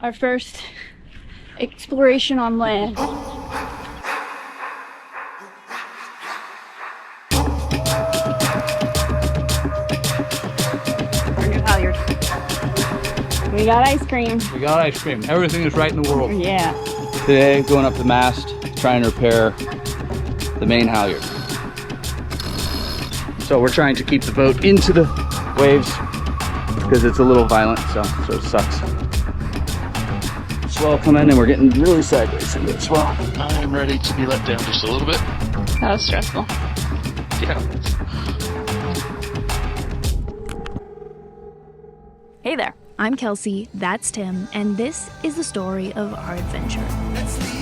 Our first exploration on land. Our new halyard. We got ice cream. We got ice cream. Everything is right in the world. Yeah. Today, going up the mast, trying to repair the main halyard. So we're trying to keep the boat into the waves because it's a little violent, so it sucks. Swell coming and we're getting really sideways into the swell. I'm ready to be let down just a little bit. That was stressful. Yeah. Hey there, I'm Kelsey, that's Tim, and this is the story of our adventure.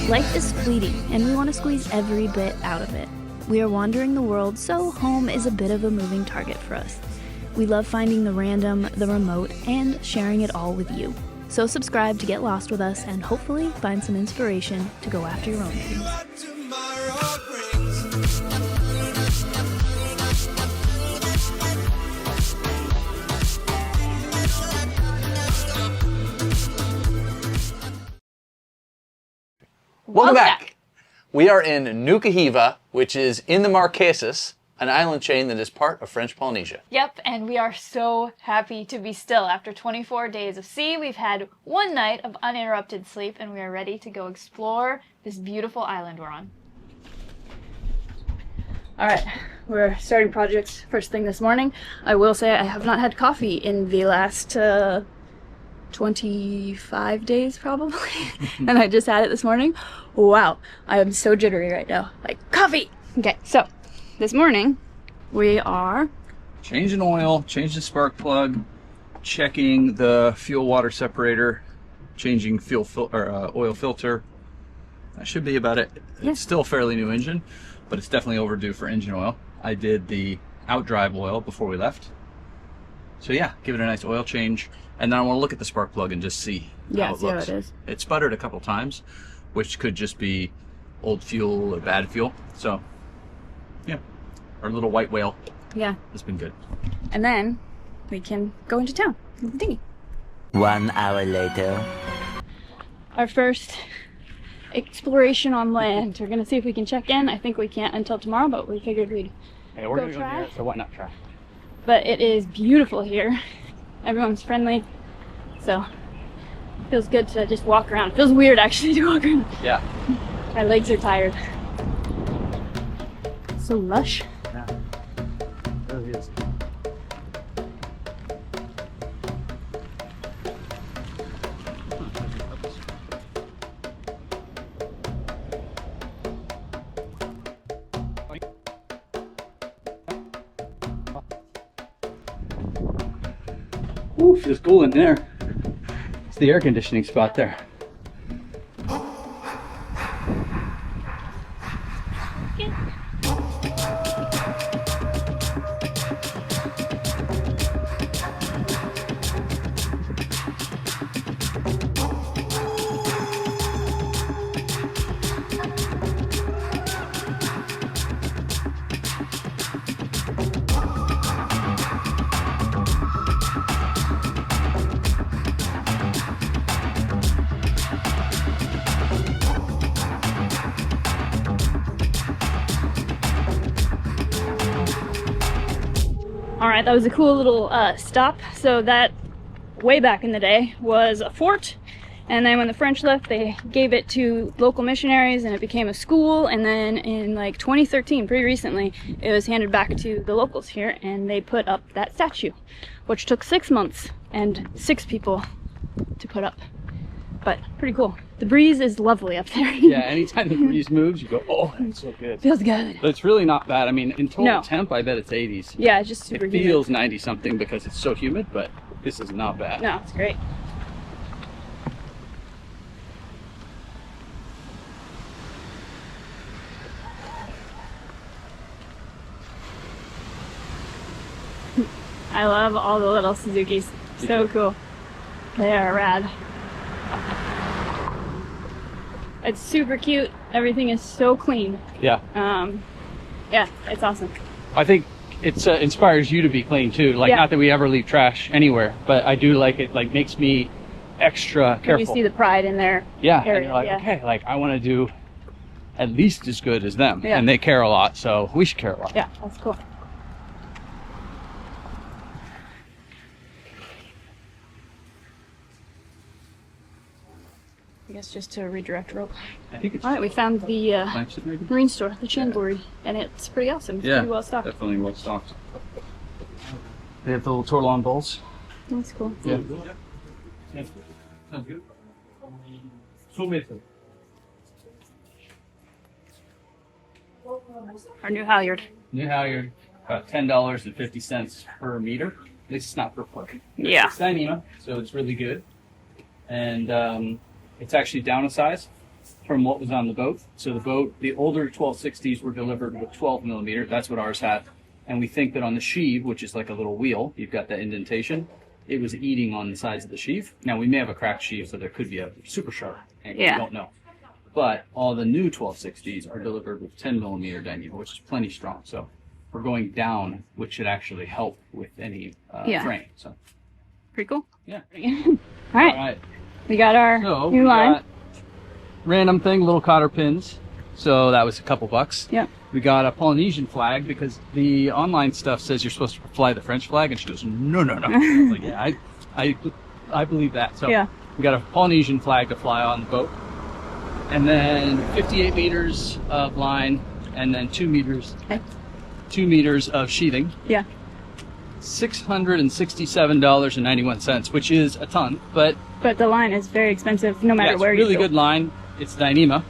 Life is fleeting, and we want to squeeze every bit out of it. We are wandering the world, so home is a bit of a moving target for us. We love finding the random, the remote, and sharing it all with you. So subscribe to get lost with us and hopefully find some inspiration to go after your own dreams. Welcome back. We are in Nuku Hiva, which is in the Marquesas, an island chain that is part of French Polynesia. Yep, and we are so happy to be still. After 24 days of sea, we've had one night of uninterrupted sleep, and we are ready to go explore this beautiful island we're on. All right, we're starting projects first thing this morning. I will say I have not had coffee in the last 25 days probably, and I just had it this morning. Wow, I am so jittery right now. Like, coffee! Okay, so this morning we are Changing oil, changing the spark plug, checking the fuel water separator, changing oil filter. That should be about it. Yeah. It's still a fairly new engine, but it's definitely overdue for engine oil. I did the outdrive oil before we left. So yeah, give it a nice oil change. And then I want to look at the spark plug and just see how it looks. How it is. It sputtered a couple times, which could just be old fuel or bad fuel. So yeah, our little white whale Yeah, has been good. and then we can go into town with the dinghy. 1 hour later. Our first exploration on land. We're gonna see if we can check in. I think we can't until tomorrow, but we figured we'd Hey, we're Go gonna go try? near it, so why not try? but it is beautiful here. Everyone's friendly, so feels good to just walk around. Feels weird actually to walk around. Yeah. My legs are tired. So lush. Yeah. It really is. Ooh, feels cool in there. It's the air conditioning spot there. All right, that was a cool little stop. So that, way back in the day, was a fort. And then when the French left, they gave it to local missionaries and it became a school. And then in like 2013, pretty recently, it was handed back to the locals here and they put up that statue, which took 6 months and 6 people to put up. But pretty cool. The breeze is lovely up there. Yeah, anytime the breeze moves, you go, oh, that's so good. Feels good. But it's really not bad. I mean, in total No. temp, I bet it's 80s. Yeah, it's just super It humid. feels 90 something because it's so humid, but this is not bad. No, it's great. I love all the little Suzukis. So cool. They are rad. It's super cute. Everything is so clean. Yeah. Yeah, it's awesome. I think it inspires you to be clean too. Like, Yeah. not that we ever leave trash anywhere, but I do like it. Like, makes me extra careful. You see the pride in their Yeah, area. and you're like, yeah. okay, like I want to do at least as good as them. Yeah. And they care a lot, so we should care a lot. Yeah, that's cool. I guess just to redirect rope. I think it's All right, we found the Lampset maybe? marine store, the Chambori, and it's pretty awesome. It's pretty well stocked. Definitely well stocked. They have the little tortillon bowls. That's cool. Yeah. Our new halyard. New halyard, about $10.50 per meter. At least it's not per foot. Yeah. It's Dyneema, so it's really good. And it's actually down a size from what was on the boat. So the boat, the older 1260s were delivered with 12 millimeter. That's what ours had. And we think that on the sheave, which is like a little wheel, you've got that indentation, it was eating on the sides of the sheave. Now, we may have a cracked sheave, so there could be a super sharp angle. Yeah. We don't know. But all the new 1260s are delivered with 10 millimeter Dyneema, which is plenty strong. So we're going down, which should actually help with any frame. So Pretty cool. yeah. All right. All right. We got our So new we line. got random thing, little cotter pins. So that was a couple bucks. Yep. We got a Polynesian flag because the online stuff says you're supposed to fly the French flag, and she goes, no, no, no. I was like, yeah, I believe that. So Yeah. we got a Polynesian flag to fly on the boat, and then 58 meters of line, and then 2 meters, Okay. 2 meters of sheathing. Yeah. $667.91, which is a ton, but But the line is very expensive no matter yeah, it's where a you really go. good line. It's Dyneema,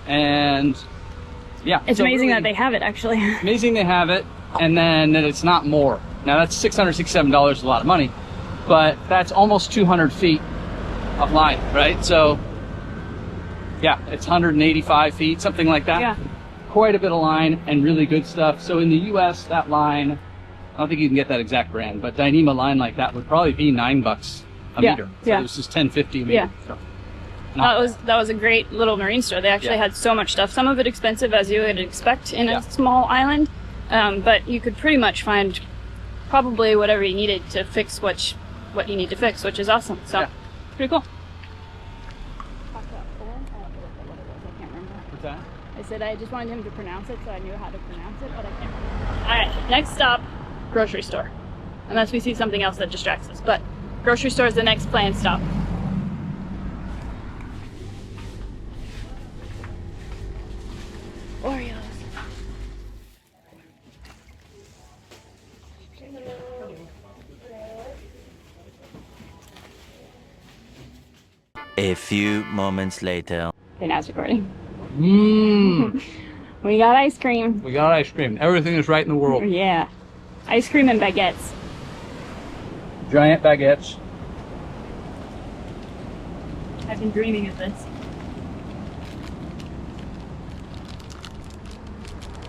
and yeah, It's so amazing really that they have it, actually. amazing they have it, and then that it's not more. Now that's $667 is a lot of money, but that's almost 200 feet of line, right? So yeah, it's 185 feet, something like that. Yeah. Quite a bit of line and really good stuff. So in the U.S., that line, I don't think you can get that exact brand, but Dyneema line like that would probably be $9 a Yeah, meter. So yeah. this is $10.50 a meter. Yeah. So, That was a great little marine store. They actually Yeah. had so much stuff. Some of it expensive, as you would expect in Yeah. a small island, but you could pretty much find probably whatever you needed to fix what you need to fix, which is awesome. So Yeah. pretty cool. what's that? I said I just wanted him to pronounce it, so I knew how to pronounce it, but I can't remember. All right, next stop, grocery store. Unless we see something else that distracts us, but grocery store is the next planned stop. Oreos. A few moments later. Okay, now it's recording. Mmm. We got ice cream. We got ice cream. Everything is right in the world. Yeah. Ice cream and baguettes. Giant baguettes. I've been dreaming of this.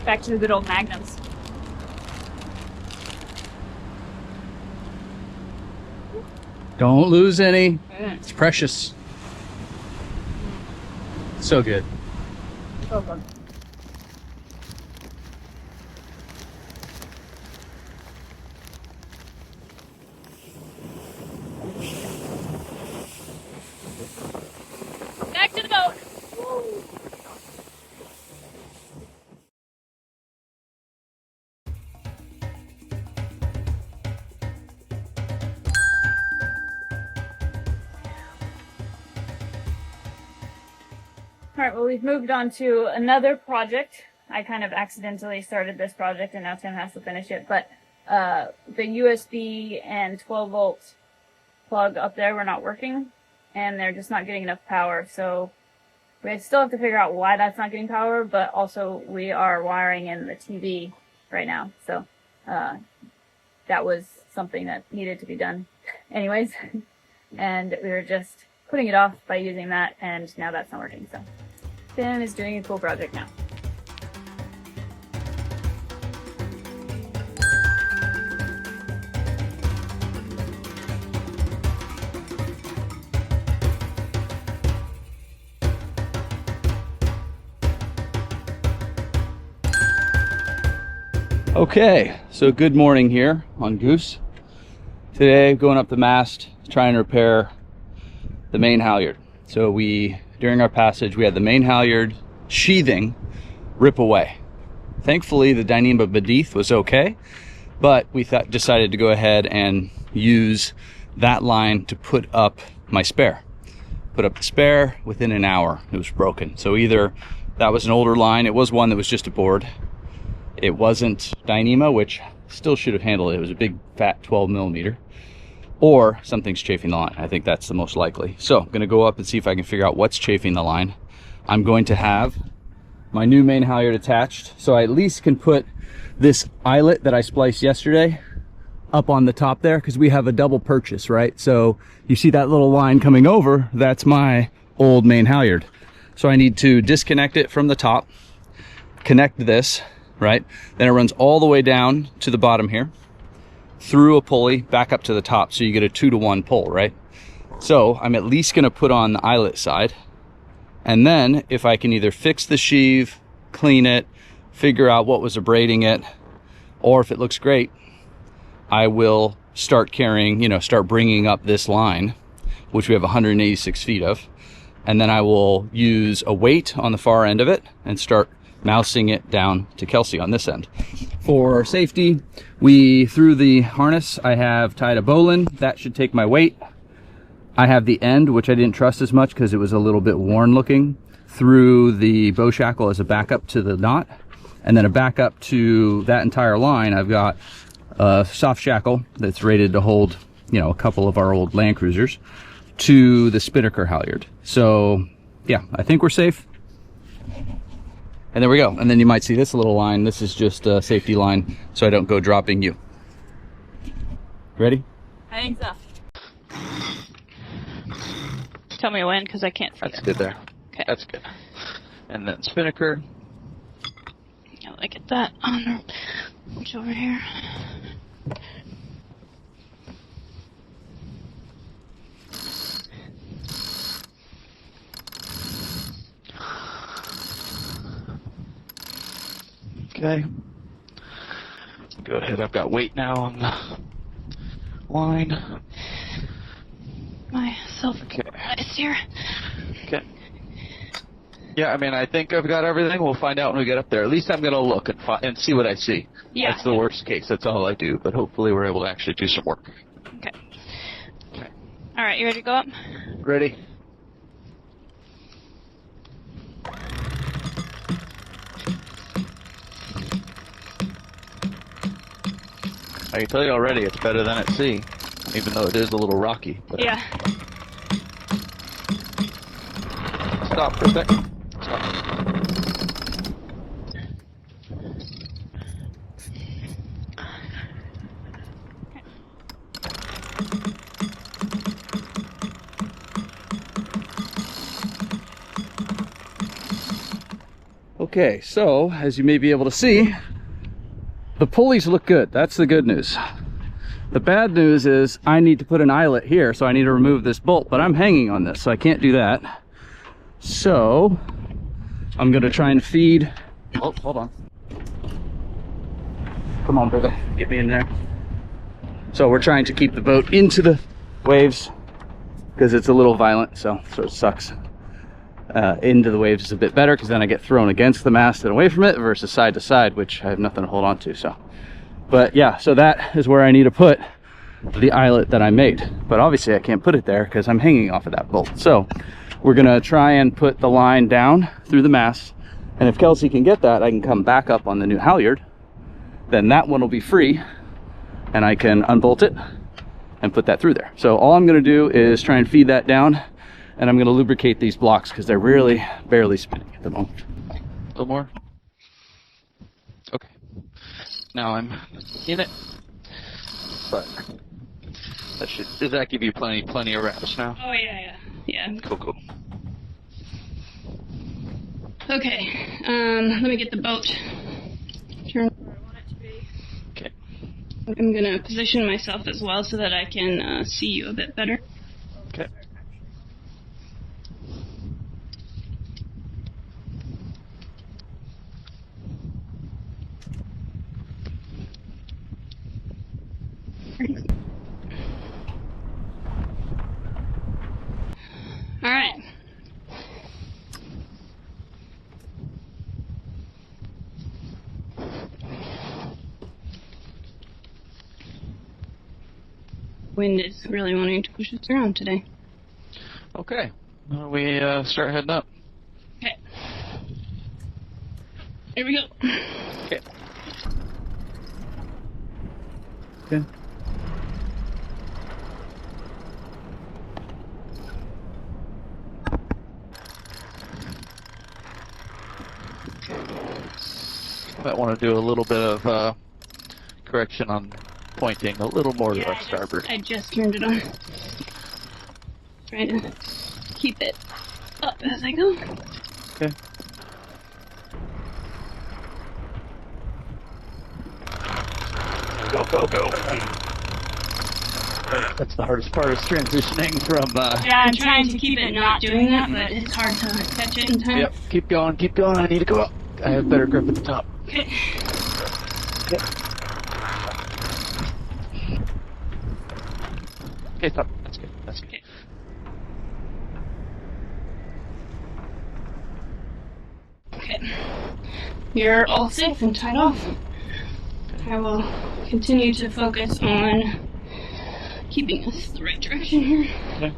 Back to the good old Magnums. Don't lose any. Mm. It's precious. So good. So good. Back to the boat. All right, well, we've moved on to another project. I kind of accidentally started this project and now Tim has to finish it, but the USB and 12 volt plug up there were not working and they're just not getting enough power. So we still have to figure out why that's not getting power, but also we are wiring in the TV right now. So that was something that needed to be done anyways. And we were just putting it off by using that, and now that's not working. So Tim is doing a cool project now. Okay, so good morning here on Goose. Today, going up the mast, trying to repair the main halyard. So during our passage, we had the main halyard sheathing rip away. Thankfully, the Dyneema beneath was okay, but we decided to go ahead and use that line to put up my spare. Put up the spare within an hour, it was broken. So either that was an older line, it was one that was just a board. It wasn't Dyneema, which still should have handled it. It was a big fat 12 millimeter. Or something's chafing the line. I think that's the most likely. So I'm gonna go up and see if I can figure out what's chafing the line. I'm going to have my new main halyard attached, so I at least can put this eyelet that I spliced yesterday up on the top there, because we have a double purchase, right? So you see that little line coming over, that's my old main halyard. So I need to disconnect it from the top, connect this, right? Then it runs all the way down to the bottom here, through a pulley, back up to the top, so you get a 2-to-1 pull, right? So I'm at least gonna put on the eyelet side, and then if I can either fix the sheave, clean it, figure out what was abrading it, or if it looks great, I will start carrying, start bringing up this line, which we have 186 feet of, and then I will use a weight on the far end of it and start mousing it down to Kelsey on this end. For safety, through the harness, I have tied a bowline. That should take my weight. I have the end, which I didn't trust as much because it was a little bit worn looking, through the bow shackle as a backup to the knot, and then a backup to that entire line. I've got a soft shackle that's rated to hold, a couple of our old Land Cruisers, to the spinnaker halyard. So yeah, I think we're safe. And there we go. And then you might see this little line. This is just a safety line so I don't go dropping you. Ready? I think so. Tell me when, because I can't see That's it. good there. Okay. That's good. And then spinnaker. I'll get that on which over here. Okay. Go ahead. I've got weight now on the line. Myself Okay. here. Okay. Yeah, I think I've got everything. We'll find out when we get up there. At least I'm going to look and see what I see. Yeah. That's the worst case. That's all I do. But hopefully we're able to actually do some work. Okay. Okay. All right, you ready to go up? Ready? I can tell you already it's better than at sea, even though it is a little rocky. But Yeah. Stop for a sec. Stop. Okay, so as you may be able to see, the pulleys look good. That's the good news. The bad news is I need to put an eyelet here, so I need to remove this bolt, but I'm hanging on this, so I can't do that. So I'm gonna try and feed. Oh, hold on. Come on, brother, get me in there. So we're trying to keep the boat into the waves because it's a little violent, so it sucks. Into the waves is a bit better because then I get thrown against the mast and away from it versus side to side, which I have nothing to hold on to. So, but yeah, so that is where I need to put the eyelet that I made, but obviously I can't put it there because I'm hanging off of that bolt. So we're gonna try and put the line down through the mast, and if Kelsey can get that, I can come back up on the new halyard. Then that one will be free and I can unbolt it and put that through there. So all I'm gonna do is try and feed that down, and I'm gonna lubricate these blocks because they're really barely spinning at the moment. A little more. Okay. Now I'm in it. But does that give you plenty of wraps now? Oh yeah. Cool. Okay. Let me get the boat turned where I want it to be. Okay. I'm gonna position myself as well so that I can see you a bit better. Okay. wind is really wanting to push us around today. Okay. Well, we start heading up. Okay. Here we go. Okay. Okay. Might want to do a little bit of correction on pointing a little more to our starboard. I just turned it on. Trying to keep it up as I go. Okay. Go, go, go. That's the hardest part, is transitioning from... Yeah, I'm trying to keep it not doing that, but it's hard to catch it in time. Yep, keep going, keep going. I need to go up. I have better grip at the top. Okay. Okay. Okay, stop. That's good. That's good. Okay. Okay. You're all safe and tied off. I will continue to focus on keeping us the right direction here. Okay.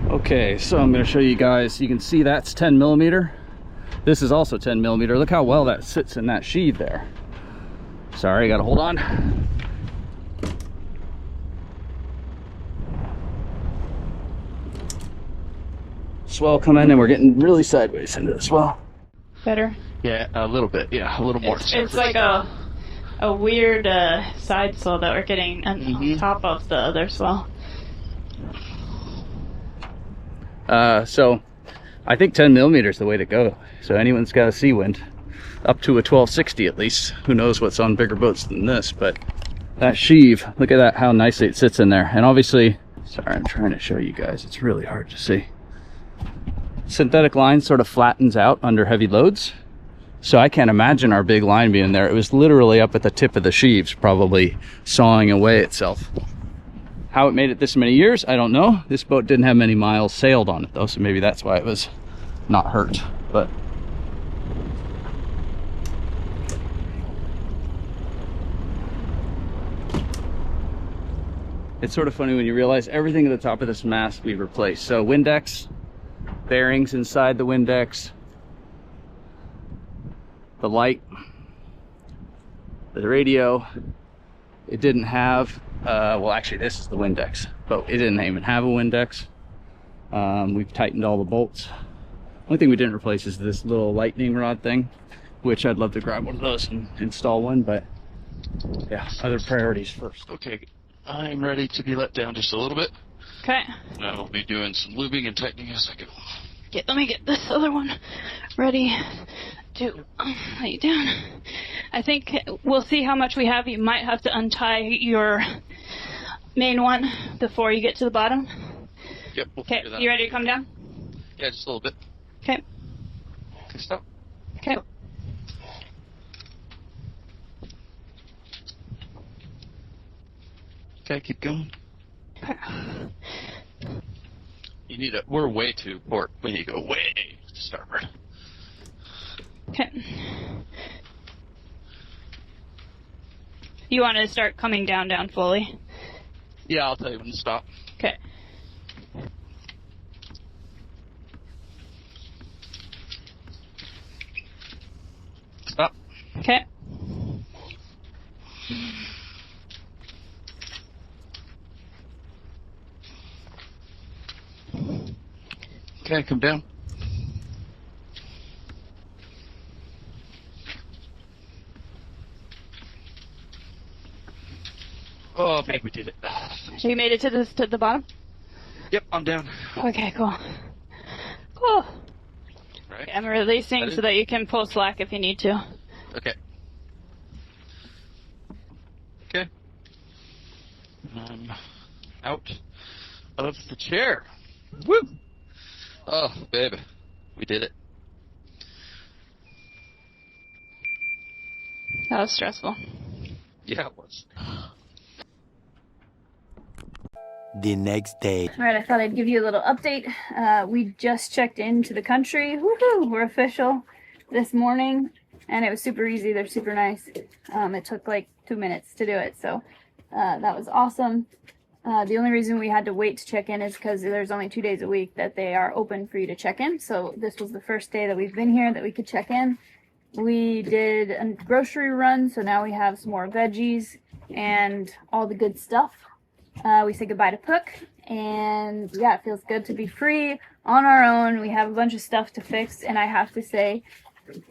Okay, so I'm going to show you guys. You can see that's 10 millimeter. This is also 10 millimeter. Look how well that sits in that sheave there. Sorry, I got to hold on. Swell coming, and we're getting really sideways into the swell. Better? Yeah, a little bit. Yeah, a little more. It's like a weird side swell that we're getting on top of the other swell. So I think 10 millimeter is the way to go. So anyone's got a sea wind up to a 1260 at least. Who knows what's on bigger boats than this, but that sheave, look at that, how nicely it sits in there. And obviously, sorry, I'm trying to show you guys, it's really hard to see. Synthetic line sort of flattens out under heavy loads. So I can't imagine our big line being there. It was literally up at the tip of the sheaves, probably sawing away itself. How it made it this many years, I don't know. This boat didn't have many miles sailed on it though, so maybe that's why it was not hurt. But it's sort of funny when you realize everything at the top of this mast we've replaced. So Windex, bearings inside the Windex, the light, the radio. It didn't have, well actually this is the Windex, but it didn't even have a Windex. We've tightened all the bolts. Only thing we didn't replace is this little lightning rod thing, which I'd love to grab one of those and install one, but yeah, other priorities first. Okay, I'm ready to be let down just a little bit. Okay. I will be doing some lubing and tightening as I go. Let me get this other one ready to lay you down. I think we'll see how much we have. You might have to untie your main one before you get to the bottom. Yep, we'll Okay, figure that you out. ready to come down? Yeah, just a little bit. Okay. Okay, stop. Okay. Okay, keep going. You need we're way to port. We need to go way to starboard. Okay. You want to start coming down fully? Yeah, I'll tell you when to stop. Okay. Stop. Okay. Okay, come down. Oh, man, we did it. You made it to the bottom? Yep, I'm down. Okay, cool. Cool. Right. Okay, I'm releasing so that you can pull slack if you need to. Okay. Okay. I'm out of the chair. Woo! Oh, baby. We did it. That was stressful. Yeah, it was. the next day. All right, I thought I'd give you a little update. We just checked into the country. Woohoo! We're official this morning, and it was super easy. They're super nice. It took like 2 minutes to do it, so that was awesome. The only reason we had to wait to check in is because there's only 2 days a week that they are open for you to check in. So this was the first day that we've been here that we could check in. We did a grocery run, so now we have some more veggies and all the good stuff. We said goodbye to Puck, and yeah, it feels good to be free on our own. We have a bunch of stuff to fix, and I have to say,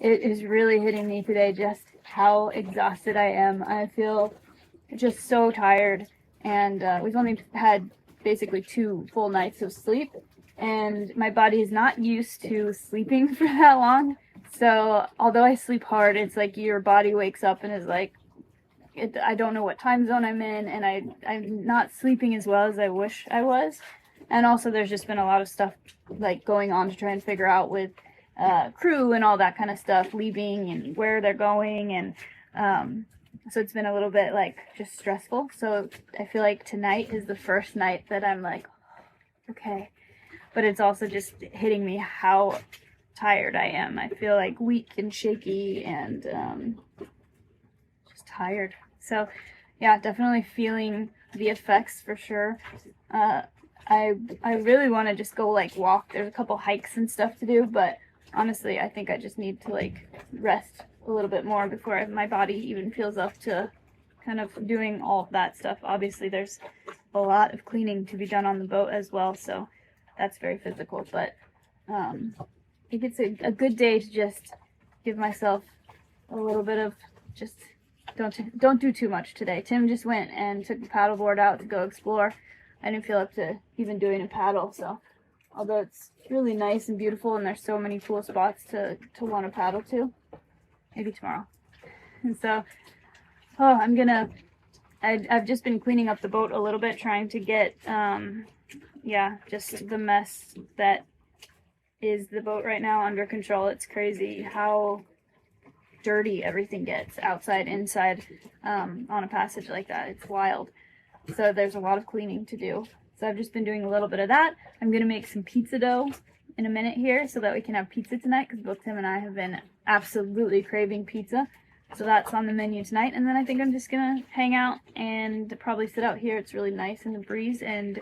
it is really hitting me today just how exhausted I am. I feel just so tired, and we've only had basically 2 full nights of sleep, and my body is not used to sleeping for that long. So although I sleep hard, it's like your body wakes up and is like, I don't know what time zone I'm in, and I'm not sleeping as well as I wish I was. And also there's just been a lot of stuff like going on to try and figure out with crew and all that kind of stuff, leaving and where they're going, and so it's been a little bit like just stressful. So I feel like tonight is the first night that I'm like, okay, but it's also just hitting me how tired I am. I feel like weak and shaky and just tired. So yeah, definitely feeling the effects for sure. I really want to just go like walk. There's a couple hikes and stuff to do, but honestly I think I just need to like rest a little bit more before my body even feels up to kind of doing all of that stuff. Obviously there's a lot of cleaning to be done on the boat as well, so that's very physical, but I think it's a good day to just give myself a little bit of just don't do too much today. Tim just went and took the paddleboard out to go explore. I didn't feel up to even doing a paddle, so although it's really nice and beautiful and there's so many cool spots to want to paddle to, maybe tomorrow. And so I've just been cleaning up the boat a little bit, trying to get just the mess that is the boat right now under control. It's crazy how dirty everything gets, outside, inside, on a passage like that. It's wild. So there's a lot of cleaning to do. So I've just been doing a little bit of that. I'm going to make some pizza dough in a minute here so that we can have pizza tonight, because both Tim and I have been absolutely craving pizza. So that's on the menu tonight. And then I think I'm just going to hang out and probably sit out here. It's really nice in the breeze, and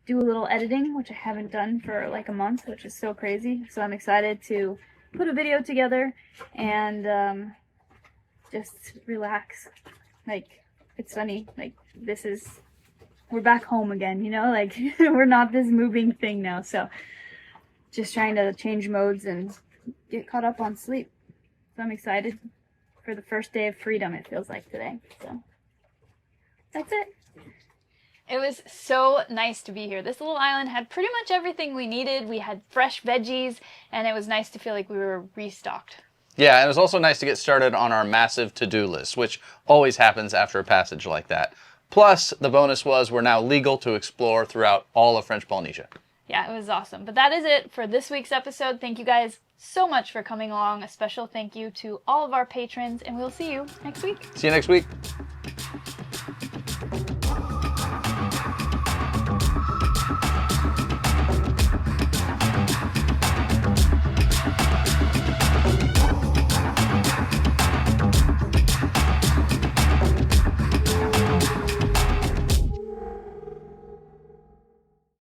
do a little editing, which I haven't done for like a month, which is so crazy. So I'm excited to put a video together and just relax. Like, it's funny, like we're back home again, you know, like we're not this moving thing now. So just trying to change modes and get caught up on sleep. So I'm excited for the first day of freedom, it feels like today. So that's it. It was so nice to be here. This little island had pretty much everything we needed. We had fresh veggies, and it was nice to feel like we were restocked. Yeah, and it was also nice to get started on our massive to-do list, which always happens after a passage like that. Plus, the bonus was we're now legal to explore throughout all of French Polynesia. Yeah, it was awesome. But that is it for this week's episode. Thank you guys so much for coming along. A special thank you to all of our patrons, and we'll see you next week. See you next week.